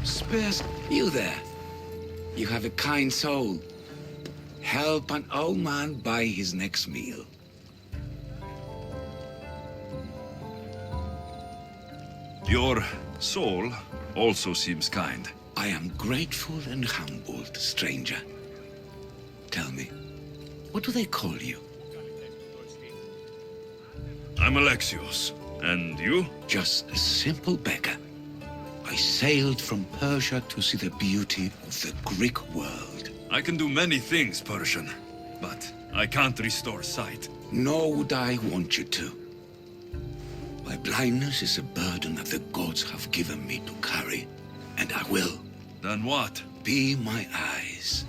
Spares you there. You have a kind soul. Help an old man buy his next meal. Your soul also seems kind. I am grateful and humbled, stranger. Tell me, what do they call you? I'm Alexios. And you? Just a simple beggar. I sailed from Persia to see the beauty of the Greek world. I can do many things, Persian, but I can't restore sight. Nor would I want you to. My blindness is a burden that the gods have given me to carry, and I will. Then what? Be my eyes.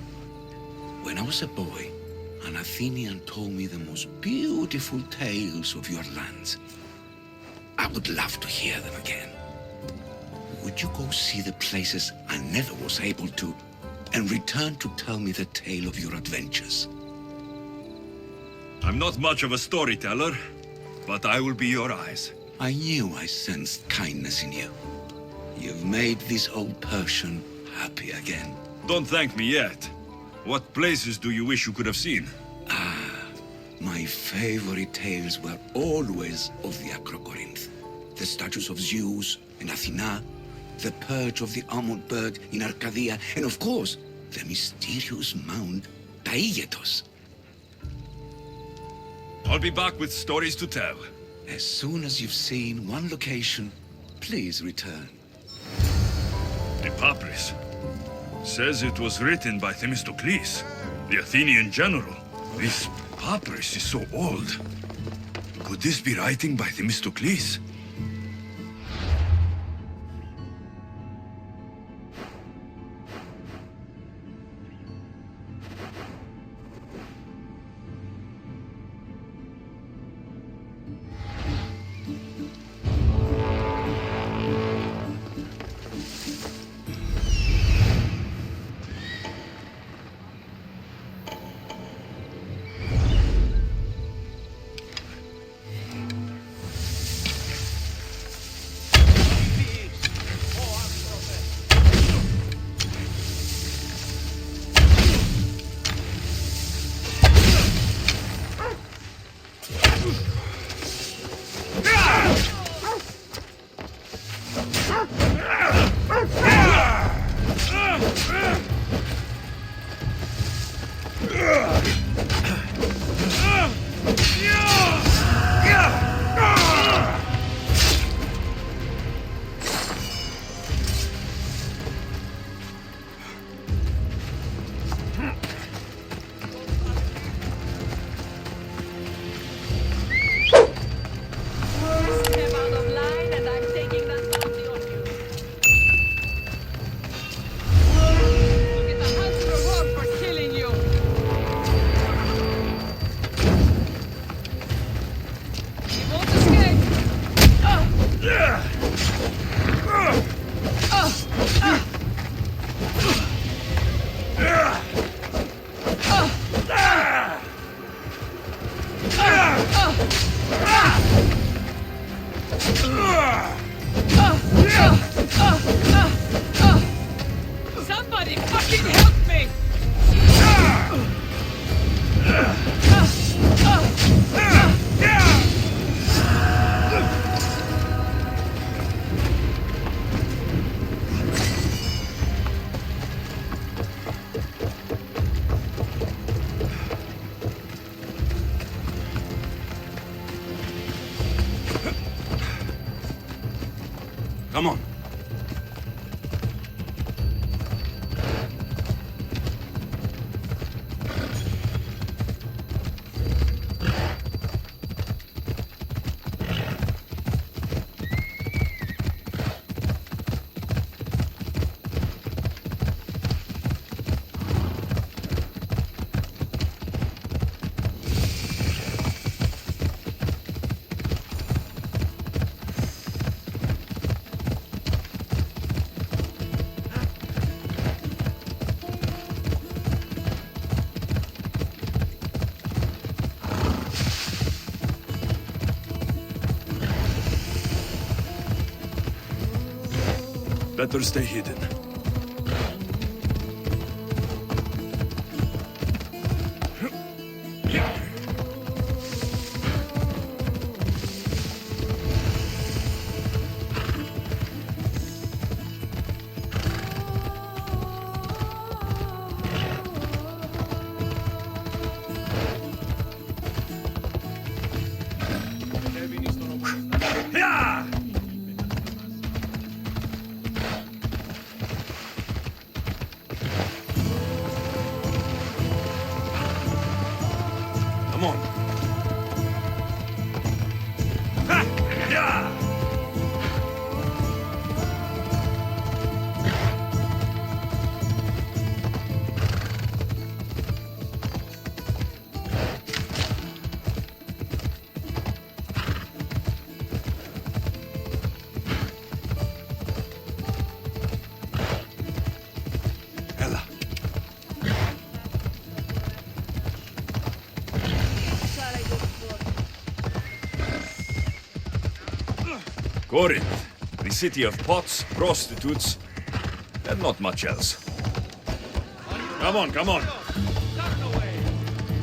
When I was a boy, an Athenian told me the most beautiful tales of your lands. I would love to hear them again. Would you go see the places I never was able to, and return to tell me the tale of your adventures? I'm not much of a storyteller, but I will be your eyes. I knew I sensed kindness in you. You've made this old Persian happy again. Don't thank me yet. What places do you wish you could have seen? My favorite tales were always of the Acrocorinth. The statues of Zeus and Athena, the perch of the almond bird in Arcadia, and of course, the mysterious mound Taigetos. I'll be back with stories to tell. As soon as you've seen one location, please return. The papyrus says it was written by Themistocles, the Athenian general. This papyrus is so old. Could this be writing by Themistocles? Come on. Better stay hidden. Yeah! Come on. Ha! Yeah! Ella. Corinth, the city of pots, prostitutes, and not much else. Come on, come on.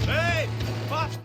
Hey! What?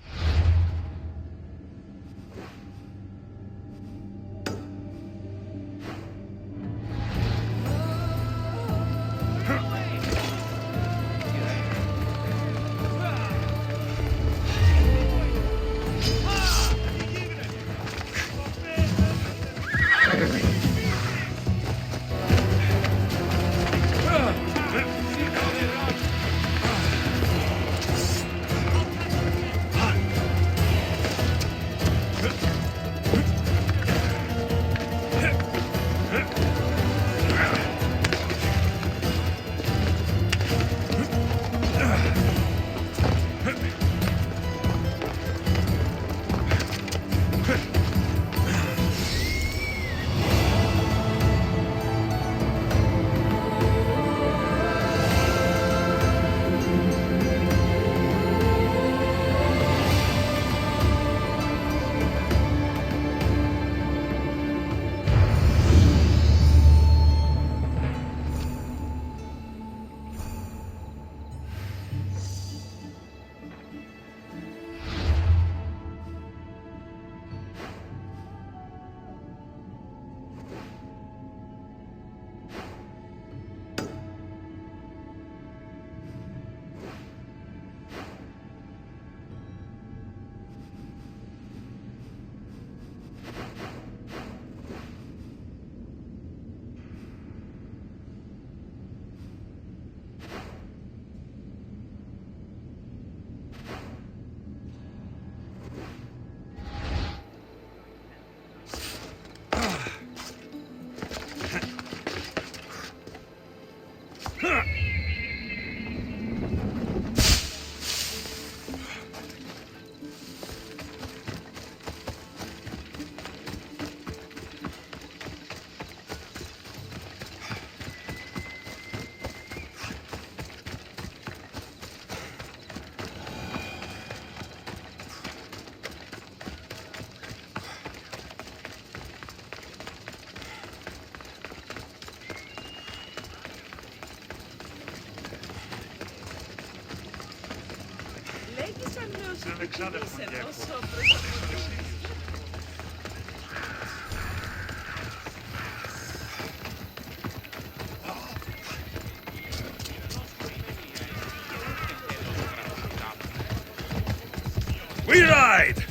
We ride!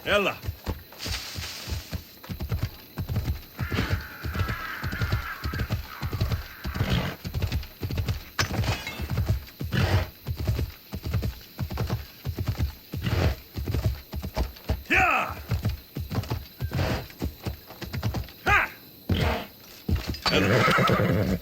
Ella. Yeah! Ha! Ella.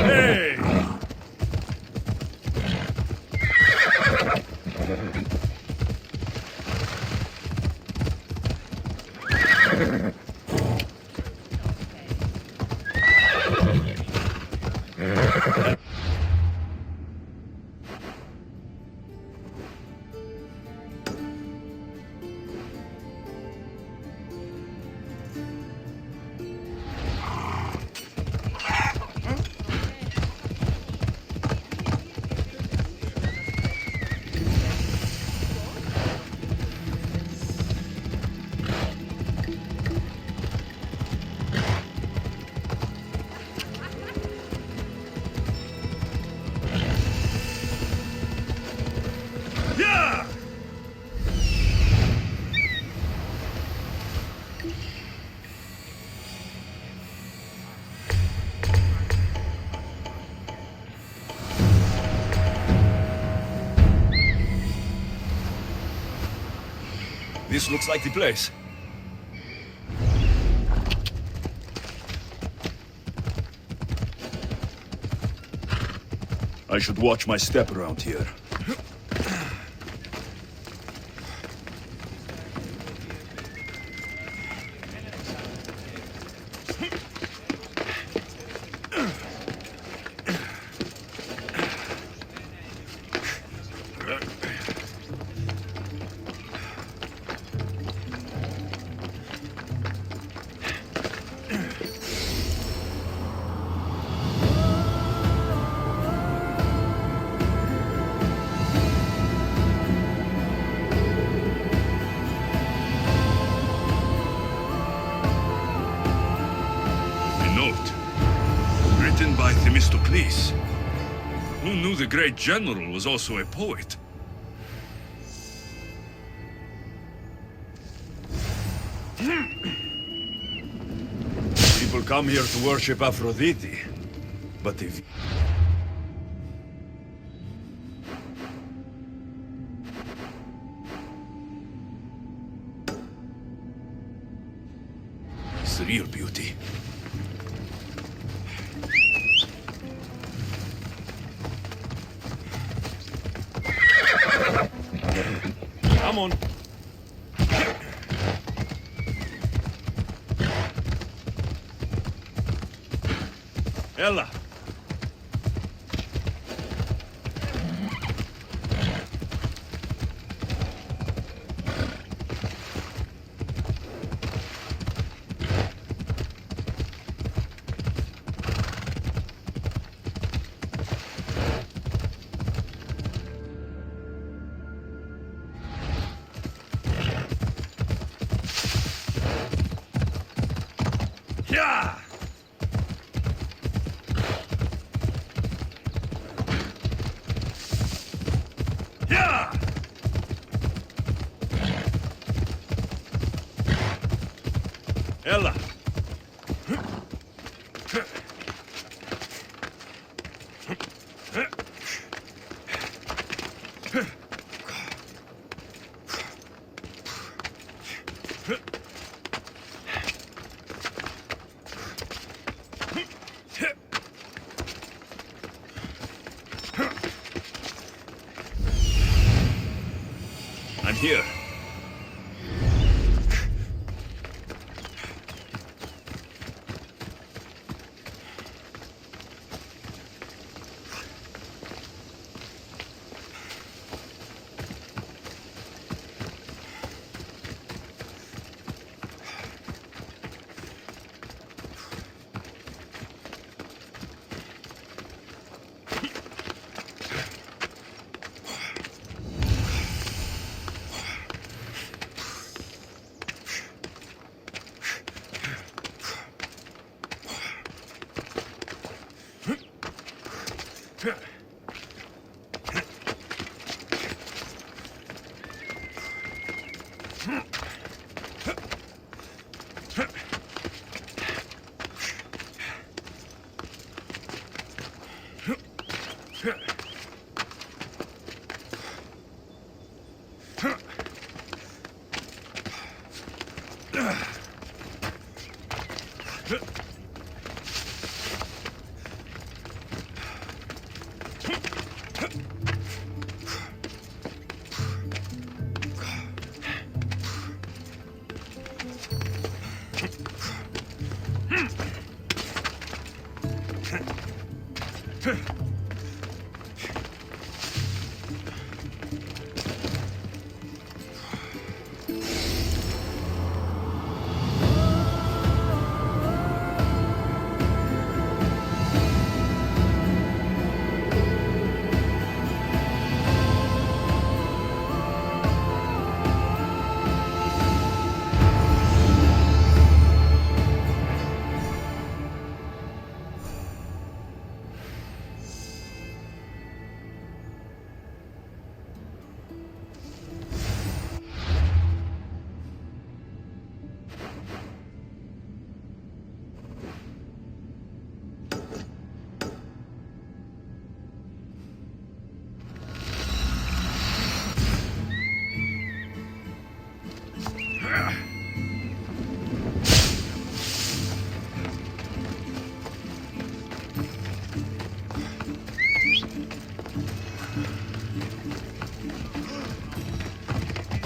Hey! Yeah! This looks like the place. I should watch my step around here. Written by Themistocles. Who knew the great general was also a poet? People come here to worship Aphrodite, but if... It's real beauty. Come on. Ella. Yeah! Yeah! Ella. I'm here.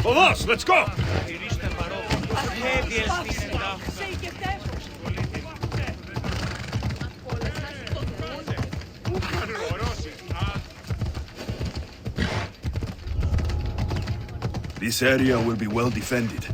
Boss, let's go! This area will be well defended.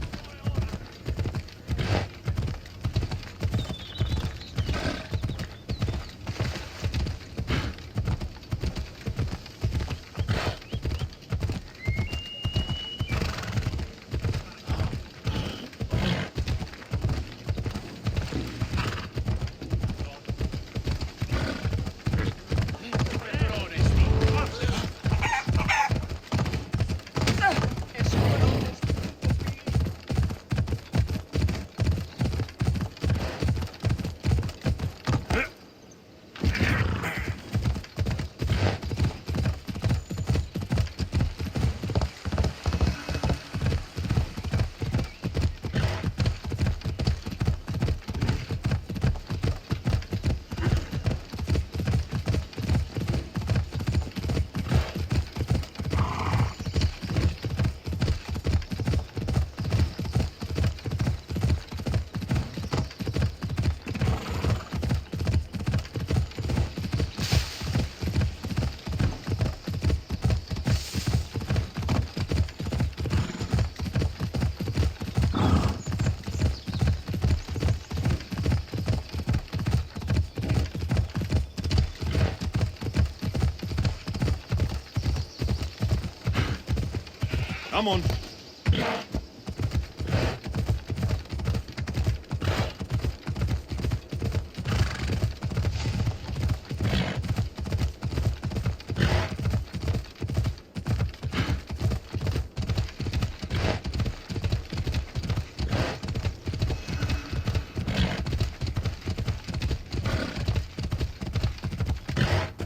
Come on.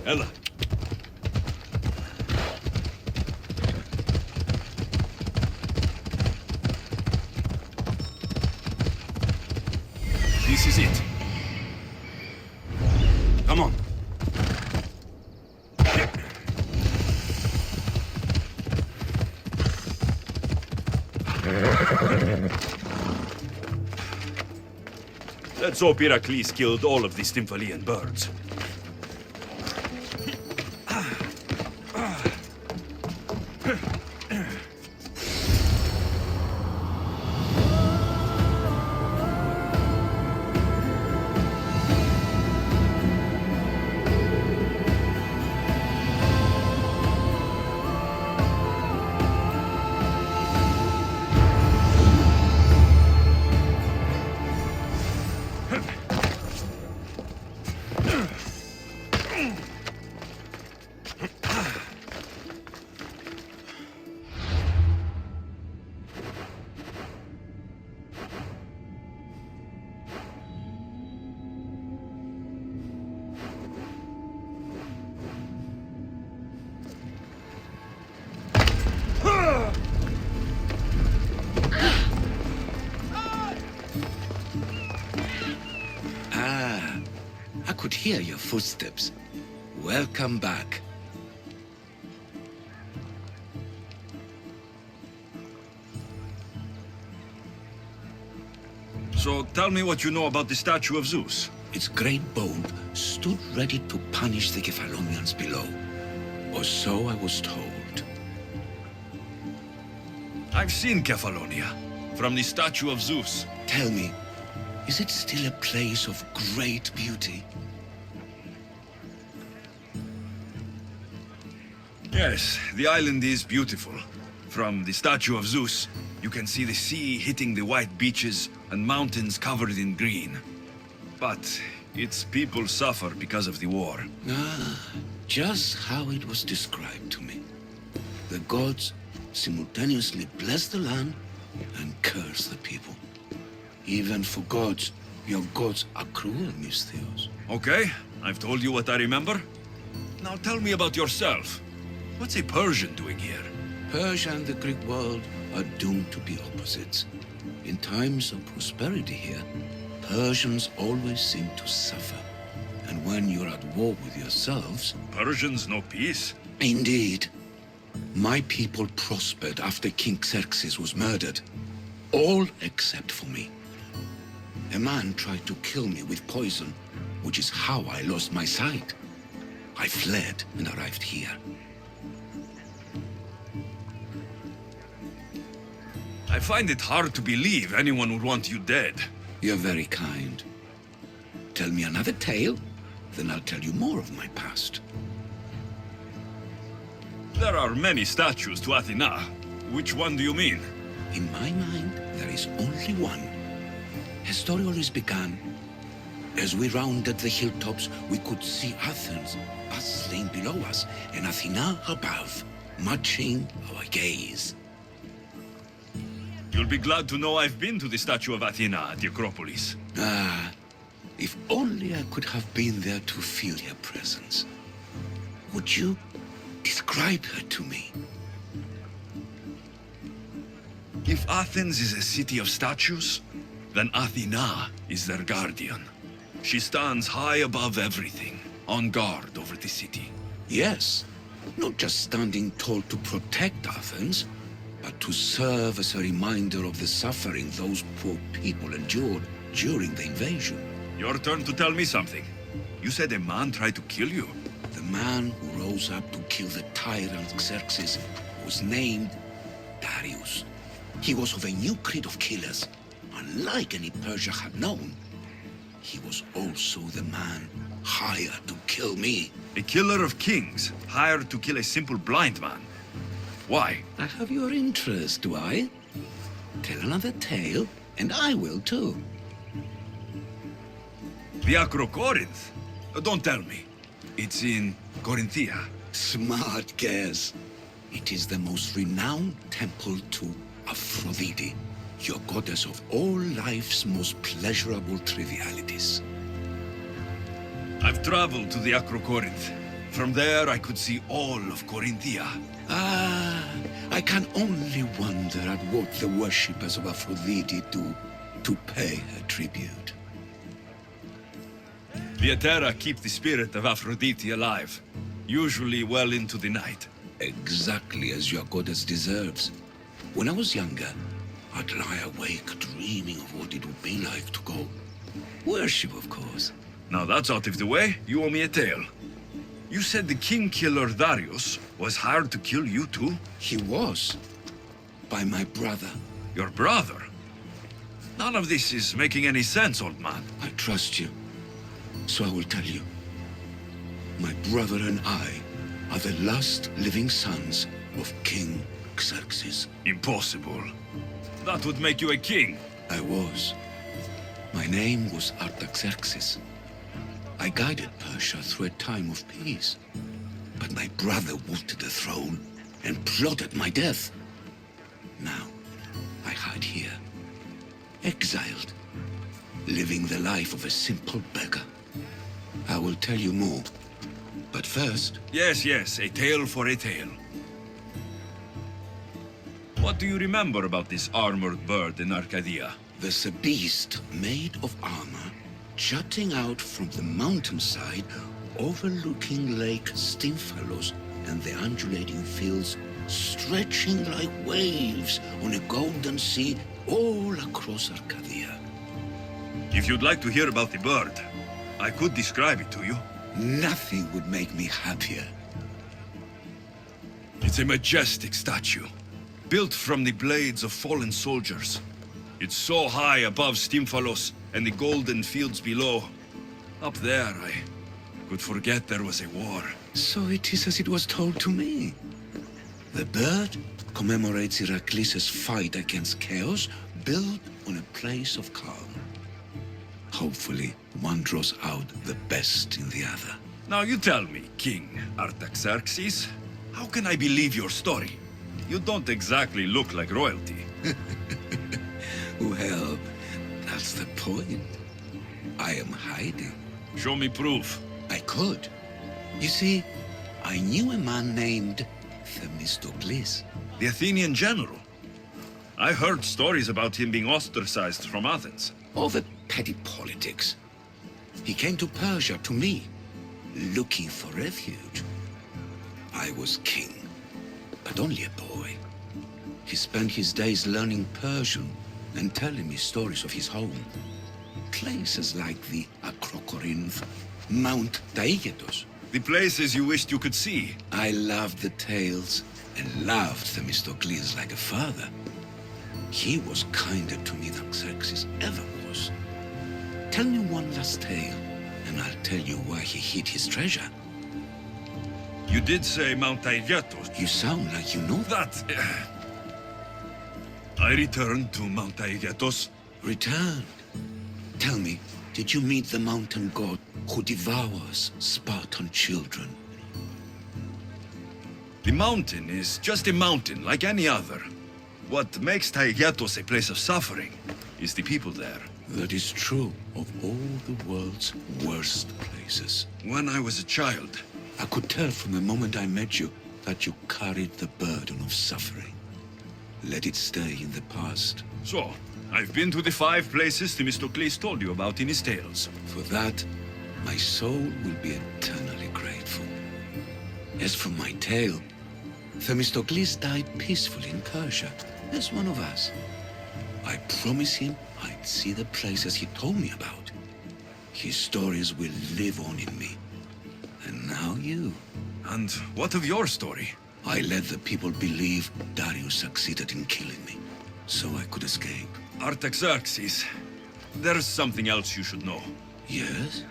Ella. is it. Come on. Let's hope Heracles killed all of the Stymphalian birds. I could hear your footsteps. Welcome back. So tell me what you know about the statue of Zeus. Its great bulb stood ready to punish the Kephalonians below. Or so I was told. I've seen Kefalonia from the statue of Zeus. Tell me, is it still a place of great beauty? Yes, the island is beautiful. From the statue of Zeus, you can see the sea hitting the white beaches and mountains covered in green. But its people suffer because of the war. Just how it was described to me. The gods simultaneously bless the land and curse the people. Even for gods, your gods are cruel, Misthios. Okay, I've told you what I remember. Now tell me about yourself. What's a Persian doing here? Persia and the Greek world are doomed to be opposites. In times of prosperity here, Persians always seem to suffer. And when you're at war with yourselves... Persians know peace? Indeed. My people prospered after King Xerxes was murdered. All except for me. A man tried to kill me with poison, which is how I lost my sight. I fled and arrived here. I find it hard to believe anyone would want you dead. You're very kind. Tell me another tale, then I'll tell you more of my past. There are many statues to Athena. Which one do you mean? In my mind, there is only one. Her story always began. As we rounded the hilltops, we could see Athens bustling below us, and Athena above, matching our gaze. You'll be glad to know I've been to the statue of Athena at the Acropolis. If only I could have been there to feel her presence. Would you describe her to me? If Athens is a city of statues, then Athena is their guardian. She stands high above everything, on guard over the city. Yes, not just standing tall to protect Athens, but to serve as a reminder of the suffering those poor people endured during the invasion. Your turn to tell me something. You said a man tried to kill you. The man who rose up to kill the tyrant Xerxes was named Darius. He was of a new creed of killers, unlike any Persia had known. He was also the man hired to kill me. A killer of kings, hired to kill a simple blind man. Why? I have your interest, do I? Tell another tale, and I will too. The Acrocorinth? Don't tell me. It's in Corinthia. Smart guess. It is the most renowned temple to Aphrodite, your goddess of all life's most pleasurable trivialities. I've traveled to the Acrocorinth. From there, I could see all of Corinthia. I can only wonder at what the worshippers of Aphrodite do to pay her tribute. The Etera keep the spirit of Aphrodite alive, usually well into the night. Exactly as your goddess deserves. When I was younger, I'd lie awake dreaming of what it would be like to go. Worship, of course. Now that's out of the way, you owe me a tale. You said the king killer Darius was hired to kill you too? He was. By my brother. Your brother? None of this is making any sense, old man. I trust you. So I will tell you. My brother and I are the last living sons of King Xerxes. Impossible. That would make you a king. I was. My name was Artaxerxes. I guided Persia through a time of peace. But my brother wanted the throne and plotted my death. Now, I hide here, exiled, living the life of a simple beggar. I will tell you more, but first... Yes, a tale for a tale. What do you remember about this armored bird in Arcadia? There's a beast made of armor jutting out from the mountainside overlooking Lake Stymphalos and the undulating fields stretching like waves on a golden sea all across Arcadia. If you'd like to hear about the bird, I could describe it to you. Nothing would make me happier. It's a majestic statue, built from the blades of fallen soldiers. It's so high above Stymphalos and the golden fields below. Up there, I could forget there was a war. So it is as it was told to me. The bird commemorates Heracles' fight against chaos, built on a place of calm. Hopefully, one draws out the best in the other. Now you tell me, King Artaxerxes, how can I believe your story? You don't exactly look like royalty. Well, that's the point. I am hiding. Show me proof. I could. You see, I knew a man named Themistocles. The Athenian general. I heard stories about him being ostracized from Athens. All the petty politics. He came to Persia to me, looking for refuge. I was king, but only a boy. He spent his days learning Persian and telling me stories of his home. Places like the Acrocorinth, Mount Taygetos. The places you wished you could see. I loved the tales and loved Themistocles like a father. He was kinder to me than Xerxes ever was. Tell me one last tale, and I'll tell you why he hid his treasure. You did say Mount Taygetos. You sound like you know that. That... I returned to Mount Taygetos. Returned. Tell me, did you meet the mountain god who devours Spartan children? The mountain is just a mountain, like any other. What makes Taygetos a place of suffering is the people there. That is true of all the world's worst places. When I was a child, I could tell from the moment I met you that you carried the burden of suffering. Let it stay in the past. So, I've been to the 5 places Themistocles told you about in his tales. For that, my soul will be eternally grateful. As for my tale, Themistocles died peacefully in Persia, as one of us. I promise him I'd see the places he told me about. His stories will live on in me. And now you. And what of your story? I let the people believe Darius succeeded in killing me, so I could escape. Artaxerxes, there's something else you should know. Yes?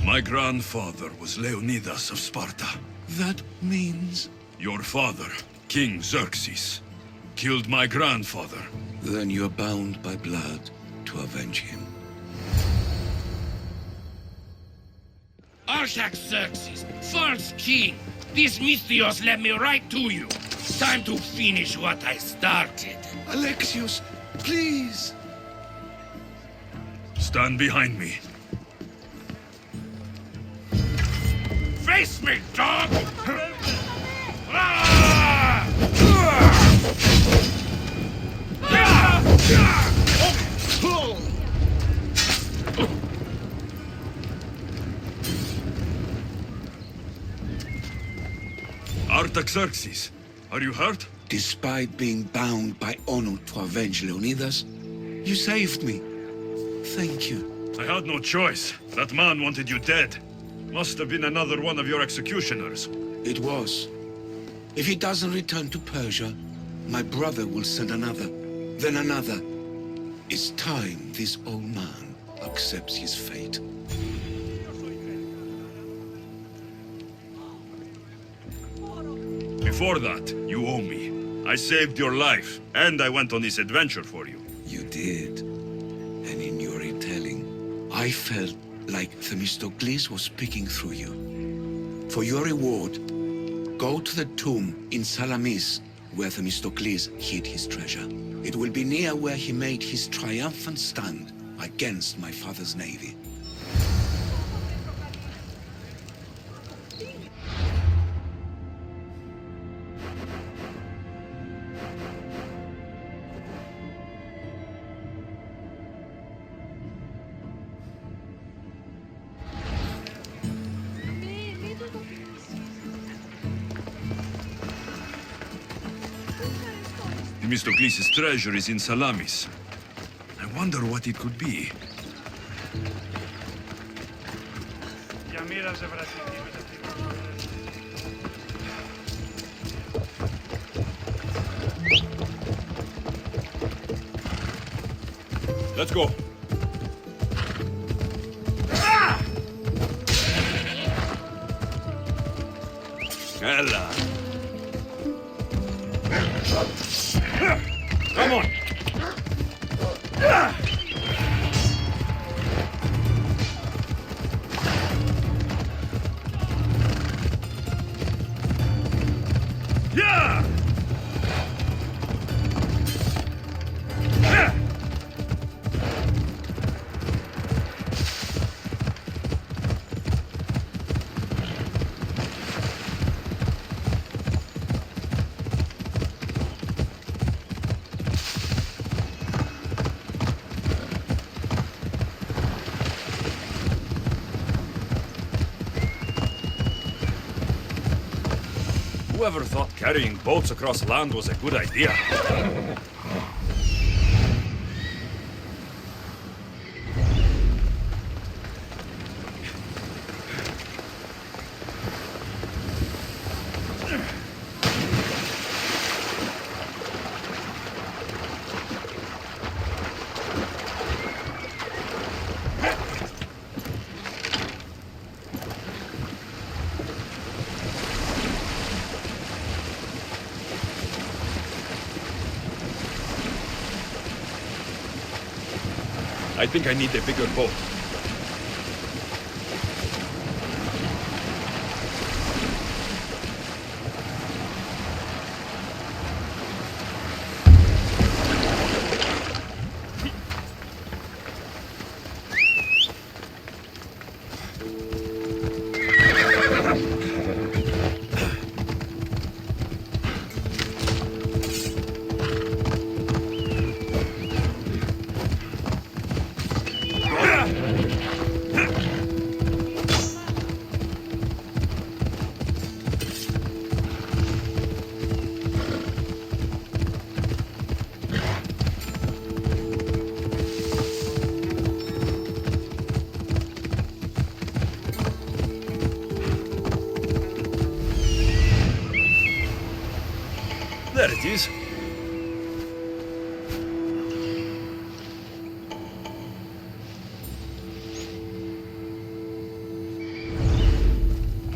My grandfather was Leonidas of Sparta. That means... Your father, King Xerxes, killed my grandfather. Then you're bound by blood to avenge him. Artaxerxes, false king, these Misthios led me right to you. Time to finish what I started. Alexios, please! Stand behind me. Face me, dog! Xerxes. Are you hurt? Despite being bound by honor to avenge Leonidas, you saved me. Thank you. I had no choice. That man wanted you dead. Must have been another one of your executioners. It was. If he doesn't return to Persia, my brother will send another, then another. It's time this old man accepts his fate. Before that, you owe me. I saved your life, and I went on this adventure for you. You did. And in your retelling, I felt like Themistocles was speaking through you. For your reward, go to the tomb in Salamis, where Themistocles hid his treasure. It will be near where he made his triumphant stand against my father's navy. Themistocles' treasure is in Salamis. I wonder what it could be. Let's go. Ella. Come on! Yeah! Whoever thought carrying boats across land was a good idea? I think I need a bigger boat. There it is.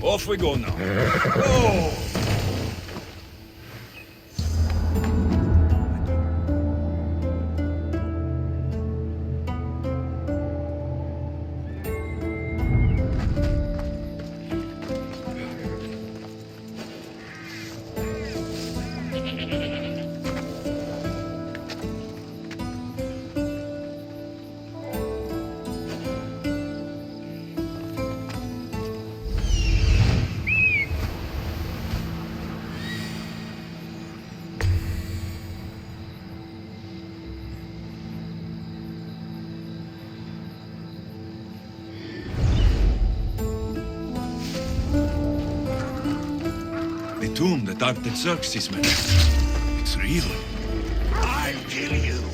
Off we go now. Oh! tomb that Artaxerxes made. It's real. I'll kill you.